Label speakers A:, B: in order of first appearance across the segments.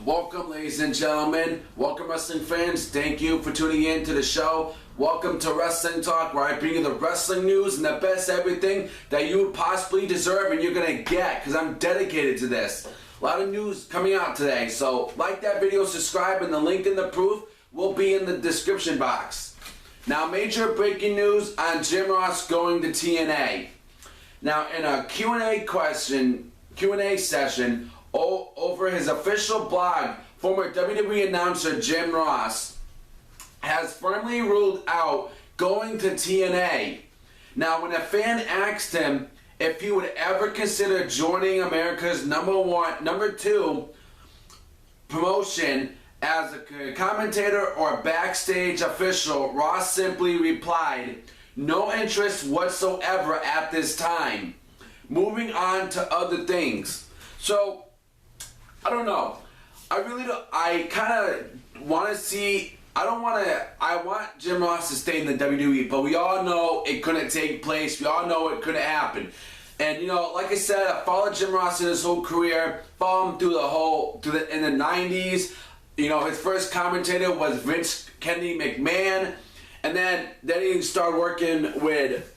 A: Welcome, ladies and gentlemen. Welcome, wrestling fans. Thank you for tuning in to the show. Welcome to Wrestling Talk, where I bring you the wrestling news and the best everything that you would possibly deserve and you're going to get, because I'm dedicated to this. A lot of news coming out today, so like that video, subscribe, and the link in the proof will be in the description box. Now, major breaking news on Jim Ross going to TNA. Now, in a Q&A session over his official blog, former WWE announcer Jim Ross has firmly ruled out going to TNA. Now, when a fan asked him if he would ever consider joining America's number two promotion as a commentator or backstage official, Ross simply replied, "No interest whatsoever at this time. Moving on to other things." So, I don't know. I kind of want to see, I want Jim Ross to stay in the WWE, but we all know it couldn't take place. We all know it couldn't happen. And, you know, like I said, I followed Jim Ross in his whole career, followed him in the 90s. You know, his first commentator was Vince Kennedy McMahon, and then he started working with,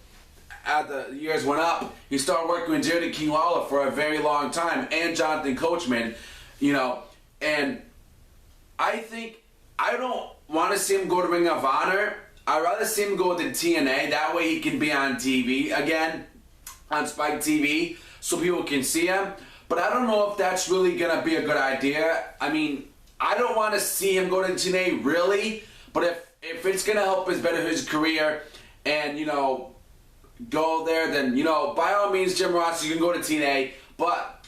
A: as the years went up, he started working with Jerry King Lawler for a very long time, and Jonathan Coachman, you know, and I don't want to see him go to Ring of Honor. I'd rather see him go to TNA, that way he can be on TV again, on Spike TV, so people can see him, but I don't know if that's really going to be a good idea. I mean, I don't want to see him go to TNA, really, but if it's going to help better his career and, you know, go there, then, you know, by all means, Jim Ross, you can go to TNA, but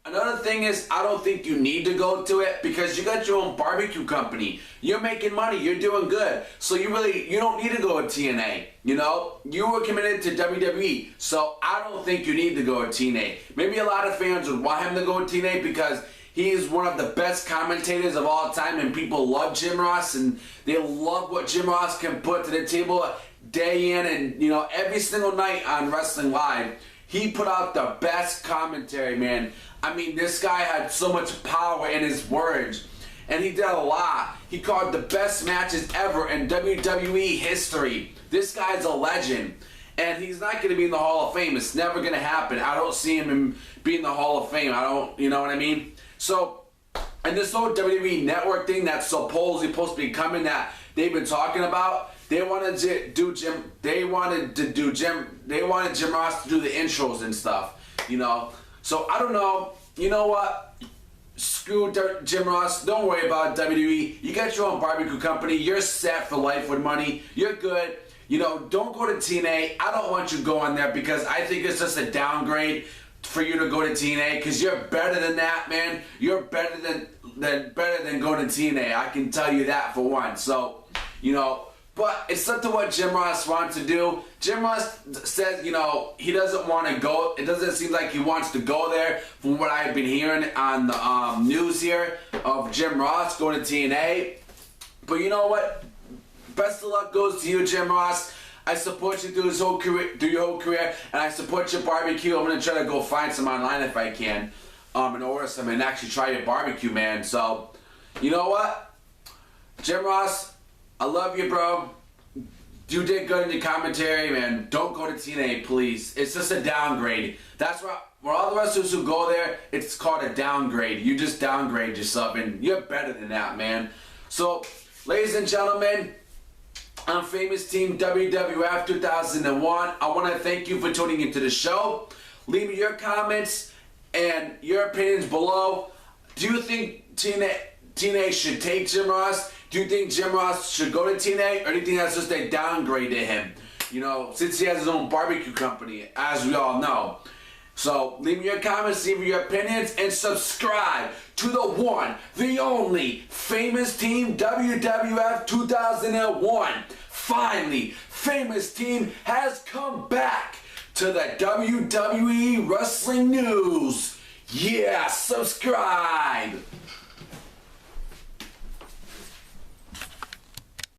A: another thing is, I don't think you need to go to it because you got your own barbecue company. You're making money. You're doing good. So you don't need to go to TNA. You know, you were committed to WWE. So I don't think you need to go to TNA. Maybe a lot of fans would want him to go to TNA because he's one of the best commentators of all time, and people love Jim Ross, and they love what Jim Ross can put to the table day in and, you know, every single night on Wrestling Live. He put out the best commentary, man. I mean, this guy had so much power in his words, and he did a lot. He called the best matches ever in WWE history. This guy's a legend, and he's not going to be in the Hall of Fame. It's never going to happen. I don't see him being in the Hall of Fame. You know what I mean? So, and this whole WWE Network thing that's supposedly supposed to be coming that they've been talking about, they wanted Jim Ross to do the intros and stuff, you know. So I don't know. You know what? Screw Jim Ross. Don't worry about WWE. You got your own barbecue company. You're set for life with money. You're good. You know, don't go to TNA. I don't want you going there because I think it's just a downgrade for you to go to TNA because you're better than that, man. You're better than going to TNA. I can tell you that for one. So, you know. But it's up to what Jim Ross wants to do. Jim Ross says, you know, he doesn't want to go. It doesn't seem like he wants to go there from what I've been hearing on the news here of Jim Ross going to TNA. But you know what? Best of luck goes to you, Jim Ross. I support you through your whole career, and I support your barbecue. I'm going to try to go find some online if I can and order some and actually try your barbecue, man. So, you know what? Jim Ross, I love you, bro. You did good in the commentary, man. Don't go to TNA, please. It's just a downgrade. That's where all the wrestlers who go there, it's called a downgrade. You just downgrade yourself, and you're better than that, man. So, ladies and gentlemen, I'm Famous Team WWF 2001. I want to thank you for tuning into the show. Leave me your comments and your opinions below. Do you think TNA should take Jim Ross? Do you think Jim Ross should go to TNA, or do you think that's just a downgrade to him? You know, since he has his own barbecue company, as we all know. So, leave me your comments, leave me your opinions, and subscribe to the one, the only Famous Team WWF 2001. Finally, Famous Team has come back to the WWE Wrestling News. Yeah, subscribe.